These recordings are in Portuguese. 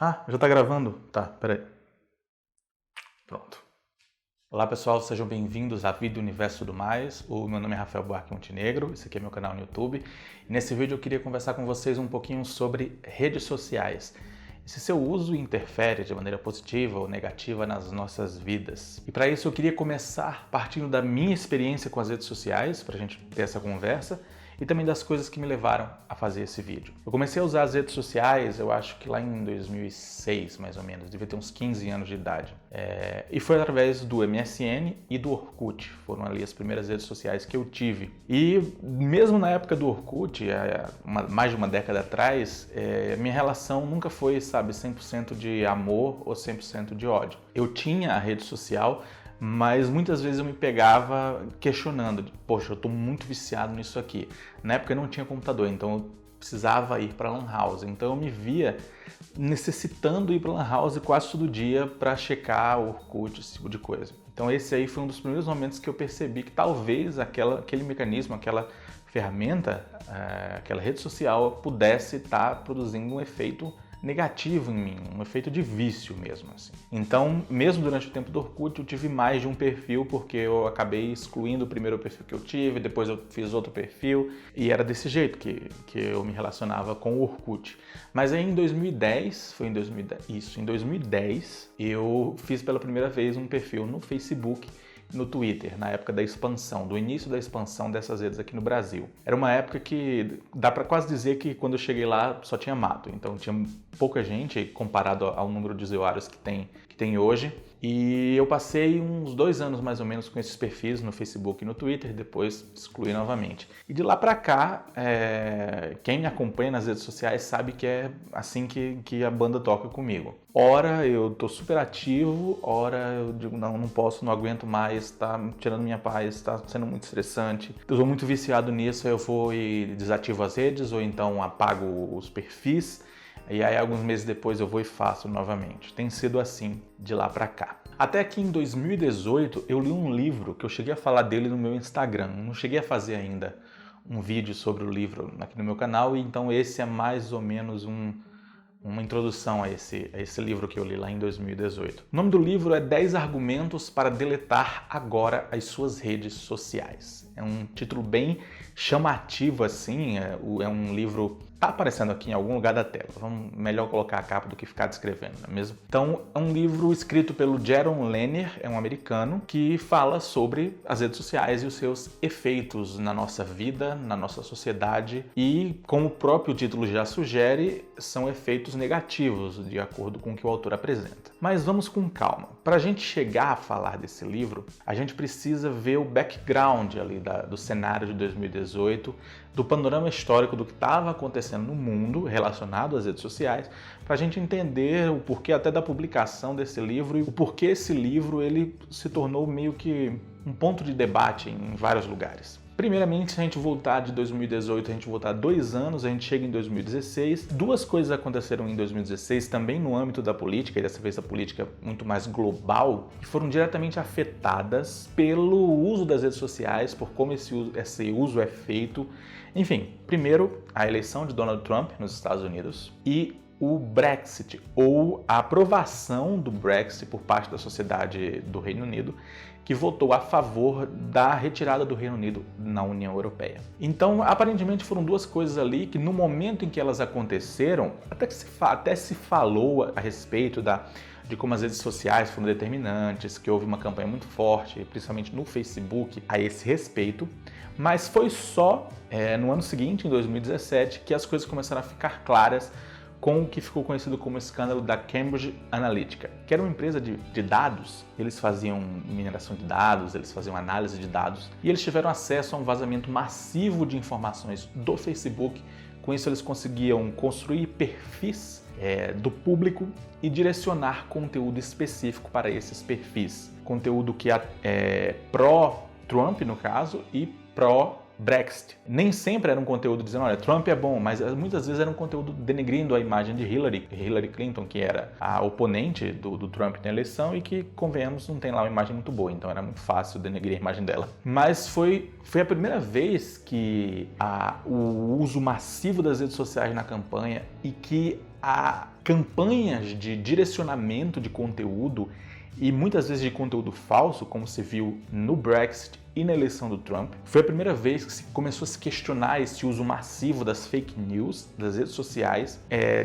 Ah, já tá gravando? Tá, peraí. Pronto. Olá pessoal, sejam bem-vindos à Vida, Universo e Tudo Mais. O meu nome é Rafael Buarque Montenegro, esse aqui é meu canal no YouTube. E nesse vídeo eu queria conversar com vocês um pouquinho sobre redes sociais. Se seu uso interfere de maneira positiva ou negativa nas nossas vidas. E para isso eu queria começar partindo da minha experiência com as redes sociais, para a gente ter essa conversa, e também das coisas que me levaram a fazer esse vídeo. Eu comecei a usar as redes sociais, eu acho que lá em 2006, mais ou menos, devia ter uns 15 anos de idade. E foi através do MSN e do Orkut, foram ali as primeiras redes sociais que eu tive. E mesmo na época do Orkut, mais de uma década atrás, minha relação nunca foi, 100% de amor ou 100% de ódio. Eu tinha a rede social, mas muitas vezes eu me pegava questionando, poxa, eu estou muito viciado nisso aqui. Na época eu não tinha computador, então eu precisava ir para a Lan House, então eu me via necessitando ir para a Lan House quase todo dia para checar o Orkut, esse tipo de coisa. Então esse aí foi um dos primeiros momentos que eu percebi que talvez aquele mecanismo, aquela ferramenta, aquela rede social pudesse estar produzindo um efeito negativo em mim, um efeito de vício mesmo, assim. Então, mesmo durante o tempo do Orkut, eu tive mais de um perfil, porque eu acabei excluindo o primeiro perfil que eu tive, depois eu fiz outro perfil, e era desse jeito que eu me relacionava com o Orkut. Mas aí em 2010, em 2010, eu fiz pela primeira vez um perfil no Facebook, no Twitter, na época da expansão, do início da expansão dessas redes aqui no Brasil. Era uma época que dá para quase dizer que quando eu cheguei lá só tinha mato, então tinha pouca gente comparado ao número de usuários que tem hoje. E eu passei uns 2 anos mais ou menos com esses perfis no Facebook e no Twitter, depois excluí novamente. E de lá pra cá, quem me acompanha nas redes sociais sabe que é assim que a banda toca comigo. Ora eu tô super ativo, ora eu digo não posso, não aguento mais, tá me tirando minha paz, tá sendo muito estressante. Eu sou muito viciado nisso, eu vou e desativo as redes ou então apago os perfis. E aí alguns meses depois eu vou e faço novamente. Tem sido assim de lá pra cá. Até que em 2018 eu li um livro que eu cheguei a falar dele no meu Instagram. Não cheguei a fazer ainda um vídeo sobre o livro aqui no meu canal, e então esse é mais ou menos uma introdução a esse livro que eu li lá em 2018. O nome do livro é 10 argumentos para deletar agora as suas redes sociais. É um título bem chamativo assim, é um livro... Tá aparecendo aqui em algum lugar da tela. Vamos melhor colocar a capa do que ficar descrevendo, não é mesmo? Então, é um livro escrito pelo Jaron Lanier, é um americano, que fala sobre as redes sociais e os seus efeitos na nossa vida, na nossa sociedade e, como o próprio título já sugere, são efeitos negativos, de acordo com o que o autor apresenta. Mas vamos com calma. Para a gente chegar a falar desse livro, a gente precisa ver o background ali do cenário de 2018, do panorama histórico do que estava acontecendo no mundo relacionado às redes sociais, para a gente entender o porquê até da publicação desse livro e o porquê esse livro ele se tornou meio que um ponto de debate em vários lugares. Primeiramente, se a gente voltar de 2018, a gente voltar 2 anos, a gente chega em 2016. 2 coisas aconteceram em 2016, também no âmbito da política, e dessa vez a política muito mais global, que foram diretamente afetadas pelo uso das redes sociais, por como esse uso é feito. Enfim, primeiro, a eleição de Donald Trump nos Estados Unidos e o Brexit, ou a aprovação do Brexit por parte da sociedade do Reino Unido, que votou a favor da retirada do Reino Unido na União Europeia. Então, aparentemente foram 2 coisas ali que no momento em que elas aconteceram, até se falou a respeito de como as redes sociais foram determinantes, que houve uma campanha muito forte, principalmente no Facebook, a esse respeito, mas foi só no ano seguinte, em 2017, que as coisas começaram a ficar claras com o que ficou conhecido como o escândalo da Cambridge Analytica, que era uma empresa de dados. Eles faziam mineração de dados, eles faziam análise de dados, e eles tiveram acesso a um vazamento massivo de informações do Facebook. Com isso eles conseguiam construir perfis do público e direcionar conteúdo específico para esses perfis. Conteúdo que é pró-Trump, no caso, e pró-Brexit. Nem sempre era um conteúdo dizendo, olha, Trump é bom, mas muitas vezes era um conteúdo denegrindo a imagem de Hillary Clinton, que era a oponente do Trump na eleição e que, convenhamos, não tem lá uma imagem muito boa, então era muito fácil denegrir a imagem dela. Mas foi a primeira vez que o uso massivo das redes sociais na campanha e que a campanhas de direcionamento de conteúdo e muitas vezes de conteúdo falso, como se viu no Brexit e na eleição do Trump. Foi a primeira vez que se começou a se questionar esse uso massivo das fake news, das redes sociais,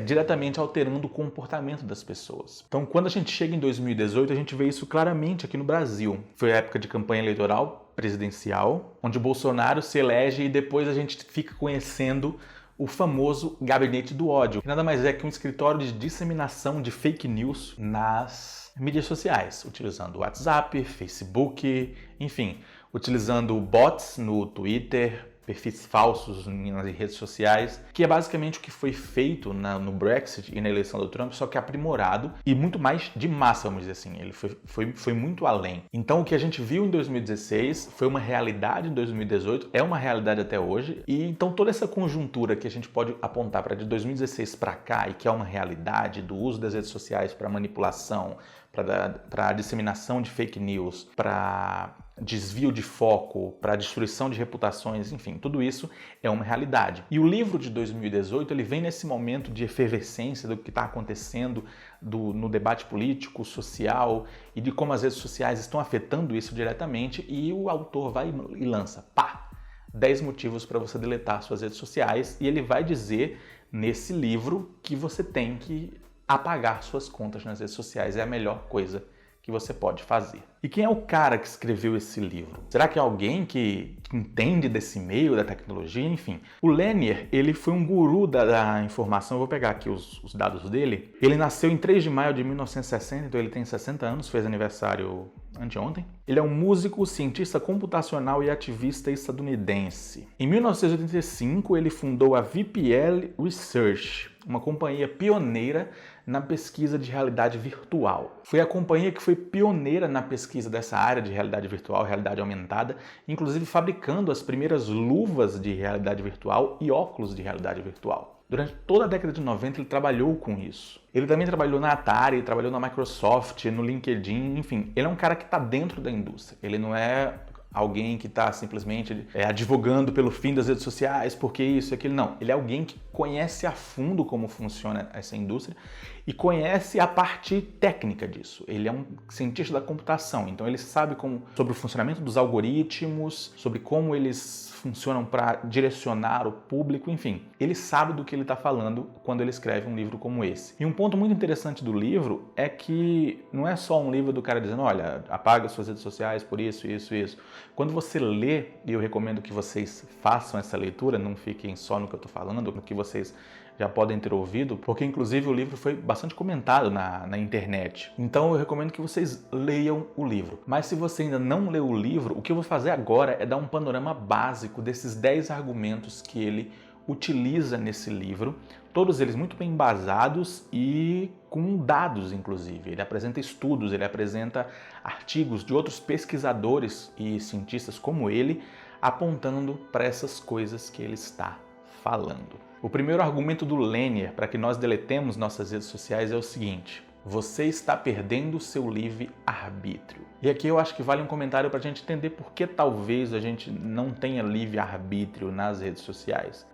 diretamente alterando o comportamento das pessoas. Então, quando a gente chega em 2018, a gente vê isso claramente aqui no Brasil. Foi a época de campanha eleitoral presidencial, onde o Bolsonaro se elege e depois a gente fica conhecendo o famoso gabinete do ódio, que nada mais é que um escritório de disseminação de fake news nas mídias sociais, utilizando WhatsApp, Facebook, enfim, utilizando bots no Twitter, perfis falsos nas redes sociais, que é basicamente o que foi feito no Brexit e na eleição do Trump, só que aprimorado e muito mais de massa, vamos dizer assim. Ele foi muito além. Então, o que a gente viu em 2016 foi uma realidade em 2018, é uma realidade até hoje, e então toda essa conjuntura que a gente pode apontar para de 2016 para cá, e que é uma realidade do uso das redes sociais para manipulação, para disseminação de fake news, para desvio de foco, para destruição de reputações, enfim, tudo isso é uma realidade. E o livro de 2018, ele vem nesse momento de efervescência do que está acontecendo no debate político, social e de como as redes sociais estão afetando isso diretamente, e o autor vai e lança, 10 motivos para você deletar suas redes sociais, e ele vai dizer nesse livro que você tem que apagar suas contas nas redes sociais, é a melhor coisa que você pode fazer. E quem é o cara que escreveu esse livro? Será que é alguém que entende desse meio, da tecnologia? Enfim, o Lanier, ele foi um guru da informação. Eu vou pegar aqui os dados dele. Ele nasceu em 3 de maio de 1960, então ele tem 60 anos, fez aniversário anteontem. Ele é um músico, cientista computacional e ativista estadunidense. Em 1985, ele fundou a VPL Research, uma companhia pioneira na pesquisa de realidade virtual. Foi a companhia que foi pioneira na pesquisa dessa área de realidade virtual, realidade aumentada, inclusive fabricando as primeiras luvas de realidade virtual e óculos de realidade virtual. Durante toda a década de 90 ele trabalhou com isso. Ele também trabalhou na Atari, trabalhou na Microsoft, no LinkedIn, enfim. Ele é um cara que está dentro da indústria. Ele não é alguém que está simplesmente advogando pelo fim das redes sociais, porque isso e aquilo. Não, ele é alguém que conhece a fundo como funciona essa indústria e conhece a parte técnica disso. Ele é um cientista da computação, então ele sabe sobre o funcionamento dos algoritmos, sobre como eles funcionam para direcionar o público, enfim. Ele sabe do que ele está falando quando ele escreve um livro como esse. E um ponto muito interessante do livro é que não é só um livro do cara dizendo, olha, apaga suas redes sociais por isso, isso, isso. Quando você lê, e eu recomendo que vocês façam essa leitura, não fiquem só no que eu estou falando, no que vocês já podem ter ouvido, porque inclusive o livro foi bastante comentado na internet. Então eu recomendo que vocês leiam o livro. Mas se você ainda não leu o livro, o que eu vou fazer agora é dar um panorama básico desses 10 argumentos que ele utiliza nesse livro, todos eles muito bem embasados e com dados, inclusive. Ele apresenta estudos, ele apresenta artigos de outros pesquisadores e cientistas como ele, apontando para essas coisas que ele está falando. O primeiro argumento do Lanier para que nós deletemos nossas redes sociais é o seguinte: você está perdendo o seu livre-arbítrio. E aqui eu acho que vale um comentário para a gente entender por que talvez a gente não tenha livre-arbítrio nas redes sociais.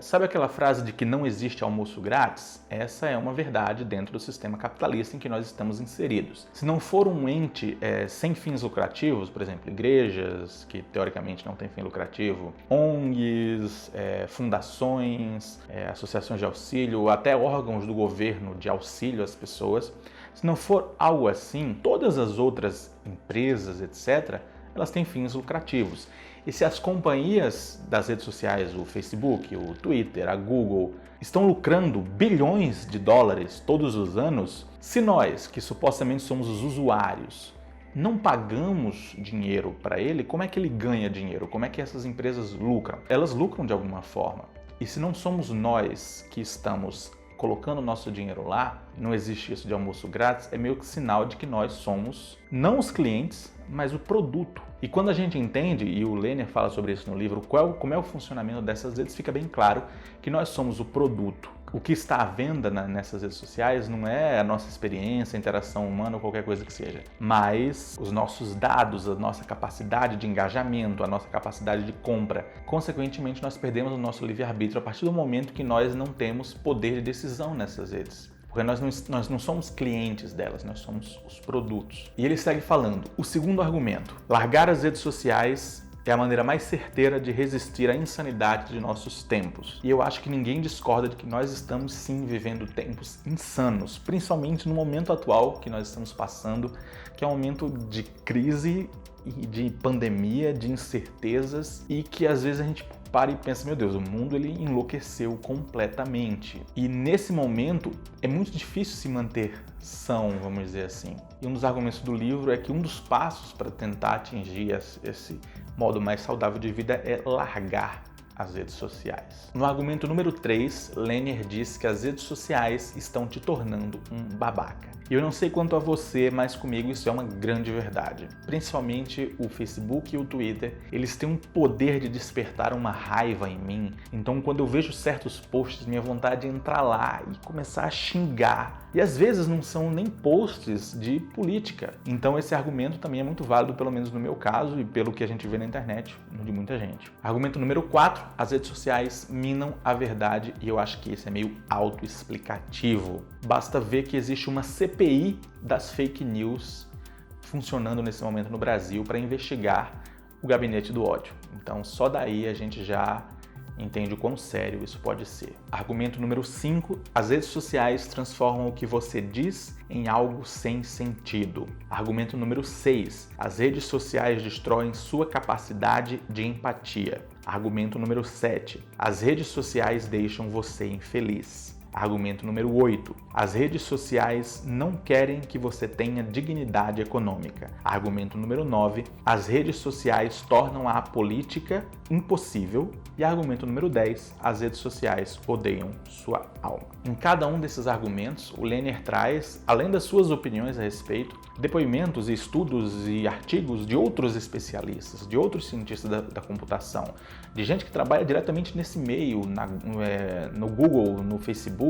Sabe aquela frase de que não existe almoço grátis? Essa é uma verdade dentro do sistema capitalista em que nós estamos inseridos. Se não for um ente sem fins lucrativos, por exemplo, igrejas que teoricamente não têm fim lucrativo, ONGs, fundações, associações de auxílio, até órgãos do governo de auxílio às pessoas, se não for algo assim, todas as outras empresas, etc., elas têm fins lucrativos. E se as companhias das redes sociais, o Facebook, o Twitter, a Google, estão lucrando bilhões de dólares todos os anos, se nós, que supostamente somos os usuários, não pagamos dinheiro para ele, como é que ele ganha dinheiro? Como é que essas empresas lucram? Elas lucram de alguma forma. E se não somos nós que estamos colocando o nosso dinheiro lá, não existe isso de almoço grátis, é meio que sinal de que nós somos não os clientes, mas o produto. E quando a gente entende, e o Lanier fala sobre isso no livro, como é o funcionamento dessas redes, fica bem claro que nós somos o produto. O que está à venda nessas redes sociais não é a nossa experiência, a interação humana ou qualquer coisa que seja, mas os nossos dados, a nossa capacidade de engajamento, a nossa capacidade de compra. Consequentemente, nós perdemos o nosso livre-arbítrio a partir do momento que nós não temos poder de decisão nessas redes. Porque nós não somos clientes delas, nós somos os produtos. E ele segue falando, o segundo argumento, largar as redes sociais é a maneira mais certeira de resistir à insanidade de nossos tempos. E eu acho que ninguém discorda de que nós estamos sim vivendo tempos insanos, principalmente no momento atual que nós estamos passando, que é um momento de crise, de pandemia, de incertezas e que às vezes a gente para e pensa, meu Deus, o mundo ele enlouqueceu completamente. E nesse momento é muito difícil se manter são, vamos dizer assim. E um dos argumentos do livro é que um dos passos para tentar atingir esse modo mais saudável de vida é largar as redes sociais. No argumento número 3, Lanier diz que as redes sociais estão te tornando um babaca. E eu não sei quanto a você, mas comigo isso é uma grande verdade. Principalmente o Facebook e o Twitter, eles têm um poder de despertar uma raiva em mim. Então, quando eu vejo certos posts, minha vontade é entrar lá e começar a xingar. E às vezes não são nem posts de política. Então, esse argumento também é muito válido, pelo menos no meu caso e pelo que a gente vê na internet, no de muita gente. Argumento número 4, as redes sociais minam a verdade e eu acho que esse é meio autoexplicativo. Basta ver que existe uma CPI das fake news funcionando nesse momento no Brasil para investigar o gabinete do ódio. Então, só daí a gente já entende o quão sério isso pode ser. Argumento número 5, as redes sociais transformam o que você diz em algo sem sentido. Argumento número 6, as redes sociais destroem sua capacidade de empatia. Argumento número 7, as redes sociais deixam você infeliz. Argumento número 8. As redes sociais não querem que você tenha dignidade econômica. Argumento número 9. As redes sociais tornam a política impossível. E argumento número 10. As redes sociais odeiam sua alma. Em cada um desses argumentos, o Lanier traz, além das suas opiniões a respeito, depoimentos, estudos e artigos de outros especialistas, de outros cientistas da computação, de gente que trabalha diretamente nesse meio, no Google, no Facebook,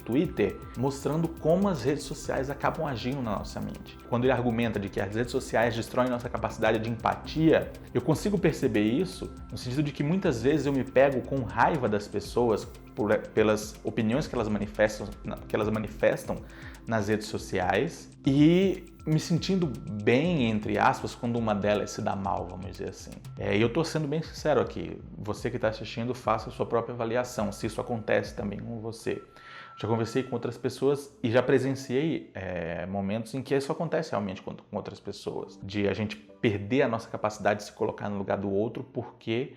Twitter, mostrando como as redes sociais acabam agindo na nossa mente. Quando ele argumenta de que as redes sociais destroem nossa capacidade de empatia, eu consigo perceber isso no sentido de que muitas vezes eu me pego com raiva das pessoas pelas opiniões que elas manifestam nas redes sociais e me sentindo bem, entre aspas, quando uma delas se dá mal, vamos dizer assim. E eu tô sendo bem sincero aqui. Você que está assistindo, faça a sua própria avaliação, se isso acontece também com você. Já conversei com outras pessoas e já presenciei momentos em que isso acontece realmente com outras pessoas. De a gente perder a nossa capacidade de se colocar no lugar do outro porque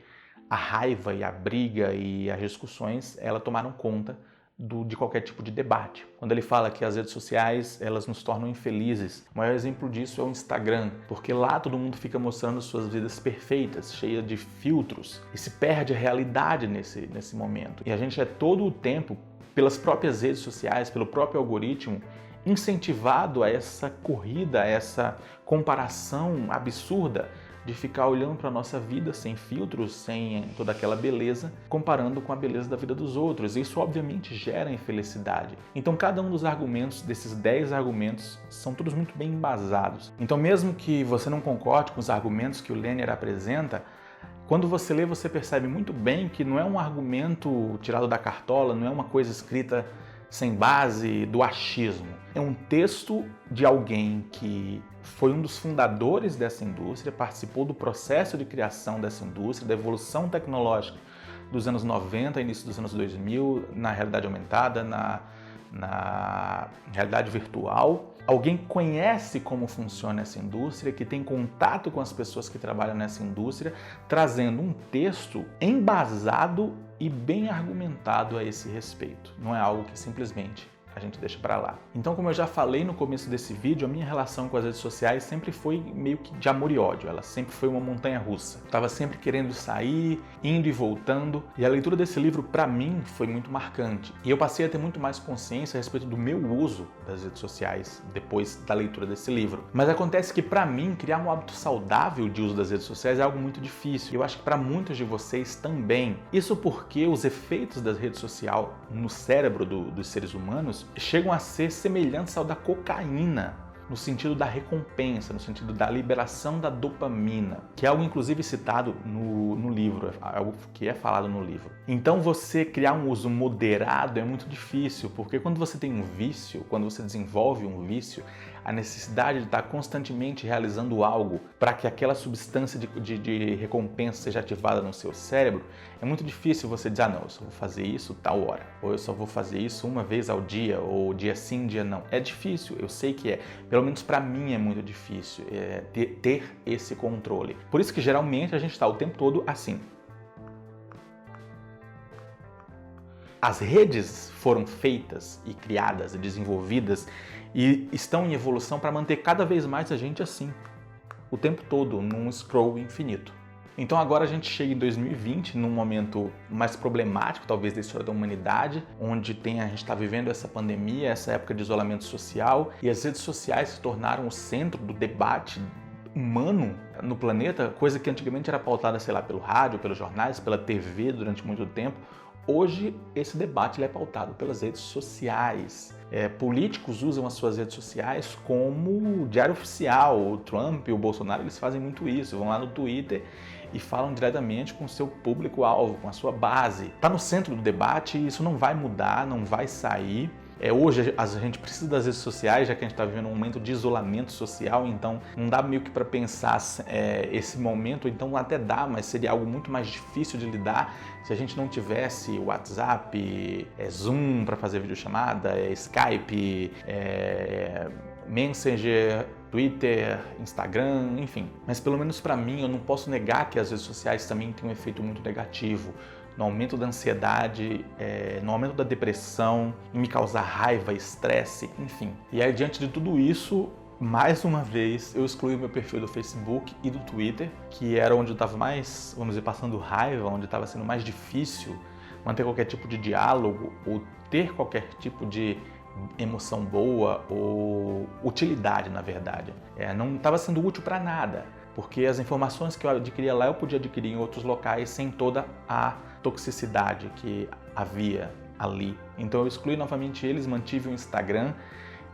a raiva e a briga e as discussões, elas tomaram conta de qualquer tipo de debate. Quando ele fala que as redes sociais, elas nos tornam infelizes, o maior exemplo disso é o Instagram, porque lá todo mundo fica mostrando suas vidas perfeitas, cheia de filtros, e se perde a realidade nesse momento. E a gente é todo o tempo, pelas próprias redes sociais, pelo próprio algoritmo, incentivado a essa corrida, a essa comparação absurda de ficar olhando para a nossa vida sem filtros, sem toda aquela beleza, comparando com a beleza da vida dos outros. Isso obviamente gera infelicidade. Então cada um dos argumentos, desses 10 argumentos, são todos muito bem embasados. Então mesmo que você não concorde com os argumentos que o Lanier apresenta, quando você lê, você percebe muito bem que não é um argumento tirado da cartola, não é uma coisa escrita sem base do achismo. É um texto de alguém que foi um dos fundadores dessa indústria, participou do processo de criação dessa indústria, da evolução tecnológica dos anos 90, início dos anos 2000, na realidade aumentada, na realidade virtual. Alguém que conhece como funciona essa indústria, que tem contato com as pessoas que trabalham nessa indústria, trazendo um texto embasado e bem argumentado a esse respeito. Não é algo que simplesmente a gente deixa pra lá. Então, como eu já falei no começo desse vídeo, a minha relação com as redes sociais sempre foi meio que de amor e ódio. Ela sempre foi uma montanha-russa. Eu tava sempre querendo sair, indo e voltando. E a leitura desse livro, pra mim, foi muito marcante. E eu passei a ter muito mais consciência a respeito do meu uso das redes sociais depois da leitura desse livro. Mas acontece que, pra mim, criar um hábito saudável de uso das redes sociais é algo muito difícil. Eu acho que para muitos de vocês também. Isso porque os efeitos das redes sociais no cérebro dos seres humanos chegam a ser semelhantes ao da cocaína, no sentido da recompensa, no sentido da liberação da dopamina, que é algo inclusive citado no livro, é algo que é falado no livro. Então você criar um uso moderado é muito difícil, porque quando você tem um vício, quando você desenvolve um vício, a necessidade de estar constantemente realizando algo para que aquela substância de recompensa seja ativada no seu cérebro, é muito difícil você dizer, não, eu só vou fazer isso tal hora, ou eu só vou fazer isso uma vez ao dia, ou dia sim, dia não. É difícil, eu sei que é. Pelo menos para mim é muito difícil ter esse controle. Por isso que geralmente a gente está o tempo todo assim. As redes foram feitas e criadas e desenvolvidas e estão em evolução para manter cada vez mais a gente assim, o tempo todo, num scroll infinito. Então agora a gente chega em 2020, num momento mais problemático, talvez, da história da humanidade, onde a gente está vivendo essa pandemia, essa época de isolamento social, e as redes sociais se tornaram o centro do debate humano no planeta, coisa que antigamente era pautada, sei lá, pelo rádio, pelos jornais, pela TV durante muito tempo. Hoje, esse debate é pautado pelas redes sociais. Políticos usam as suas redes sociais como diário oficial. O Trump e o Bolsonaro, eles fazem muito isso. Vão lá no Twitter e falam diretamente com o seu público-alvo, com a sua base. Está no centro do debate e isso não vai mudar, não vai sair. Hoje a gente precisa das redes sociais, já que a gente está vivendo um momento de isolamento social, então não dá meio que para pensar esse momento, então até dá, mas seria algo muito mais difícil de lidar se a gente não tivesse WhatsApp, Zoom para fazer videochamada, Skype, Messenger, Twitter, Instagram, enfim. Mas pelo menos para mim, eu não posso negar que as redes sociais também têm um efeito muito negativo no aumento da ansiedade, no aumento da depressão, em me causar raiva, estresse, enfim. E aí, diante de tudo isso, mais uma vez, eu excluí o meu perfil do Facebook e do Twitter, que era onde eu estava mais, vamos dizer, passando raiva, onde estava sendo mais difícil manter qualquer tipo de diálogo ou ter qualquer tipo de emoção boa ou utilidade, na verdade. Não estava sendo útil para nada, porque as informações que eu adquiria lá eu podia adquirir em outros locais sem toda a toxicidade que havia ali. Então eu excluí novamente eles, mantive o Instagram,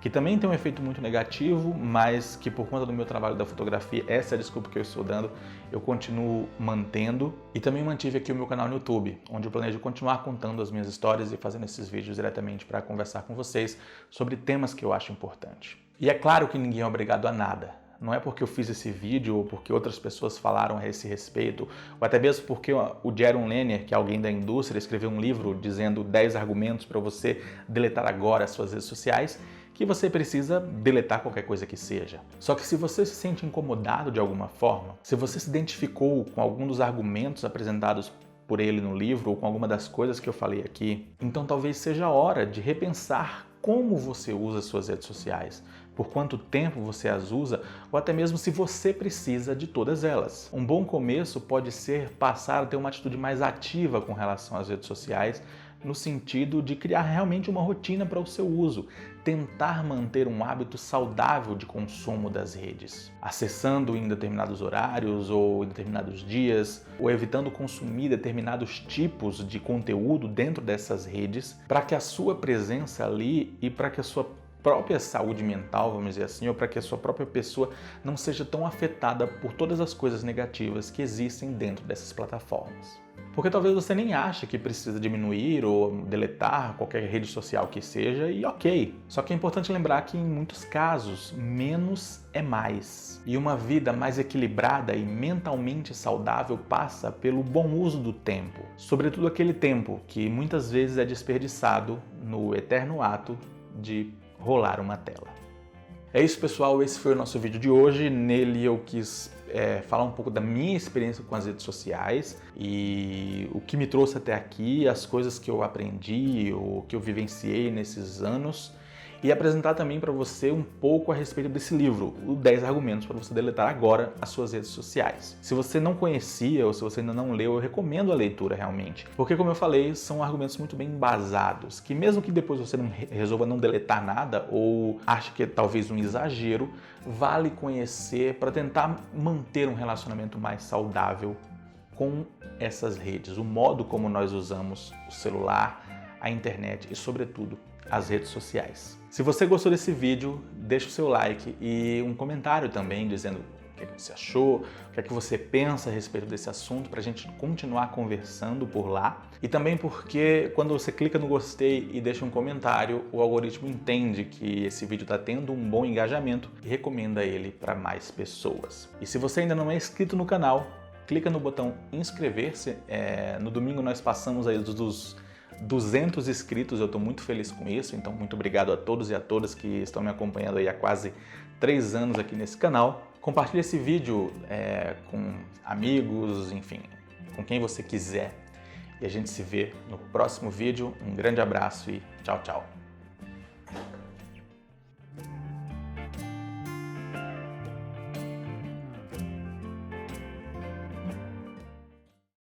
que também tem um efeito muito negativo, mas que por conta do meu trabalho da fotografia, essa é a desculpa que eu estou dando, eu continuo mantendo. E também mantive aqui o meu canal no YouTube, onde eu planejo continuar contando as minhas histórias e fazendo esses vídeos diretamente para conversar com vocês sobre temas que eu acho importantes. E é claro que ninguém é obrigado a nada. Não é porque eu fiz esse vídeo ou porque outras pessoas falaram a esse respeito, ou até mesmo porque o Jaron Lanier, que é alguém da indústria, escreveu um livro dizendo 10 argumentos para você deletar agora as suas redes sociais, que você precisa deletar qualquer coisa que seja. Só que se você se sente incomodado de alguma forma, se você se identificou com algum dos argumentos apresentados por ele no livro ou com alguma das coisas que eu falei aqui, então talvez seja a hora de repensar como você usa as suas redes sociais, por quanto tempo você as usa, ou até mesmo se você precisa de todas elas. Um bom começo pode ser passar a ter uma atitude mais ativa com relação às redes sociais, no sentido de criar realmente uma rotina para o seu uso, tentar manter um hábito saudável de consumo das redes, acessando em determinados horários ou em determinados dias, ou evitando consumir determinados tipos de conteúdo dentro dessas redes, para que a sua presença ali e para que a sua própria saúde mental, vamos dizer assim, ou para que a sua própria pessoa não seja tão afetada por todas as coisas negativas que existem dentro dessas plataformas. Porque talvez você nem ache que precisa diminuir ou deletar qualquer rede social que seja, e ok. Só que é importante lembrar que em muitos casos, menos é mais. E uma vida mais equilibrada e mentalmente saudável passa pelo bom uso do tempo. Sobretudo aquele tempo que muitas vezes é desperdiçado no eterno ato de rolar uma tela. É isso, pessoal, esse foi o nosso vídeo de hoje. Nele eu quis falar um pouco da minha experiência com as redes sociais e o que me trouxe até aqui, as coisas que eu aprendi, o que eu vivenciei nesses anos, e apresentar também para você um pouco a respeito desse livro, o 10 argumentos para você deletar agora as suas redes sociais. Se você não conhecia ou se você ainda não leu, eu recomendo a leitura realmente, porque como eu falei, são argumentos muito bem embasados, que mesmo que depois você não resolva não deletar nada ou ache que é talvez um exagero, vale conhecer para tentar manter um relacionamento mais saudável com essas redes, o modo como nós usamos o celular, a internet e, sobretudo, as redes sociais. Se você gostou desse vídeo, deixa o seu like e um comentário também dizendo o que você achou, o que é que você pensa a respeito desse assunto, para a gente continuar conversando por lá. E também porque quando você clica no gostei e deixa um comentário, o algoritmo entende que esse vídeo está tendo um bom engajamento e recomenda ele para mais pessoas. E se você ainda não é inscrito no canal, clica no botão inscrever-se. No domingo nós passamos aí dos 200 inscritos, eu estou muito feliz com isso, então muito obrigado a todos e a todas que estão me acompanhando aí há quase 3 anos aqui nesse canal. Compartilhe esse vídeo com amigos, enfim, com quem você quiser. E a gente se vê no próximo vídeo. Um grande abraço e tchau, tchau!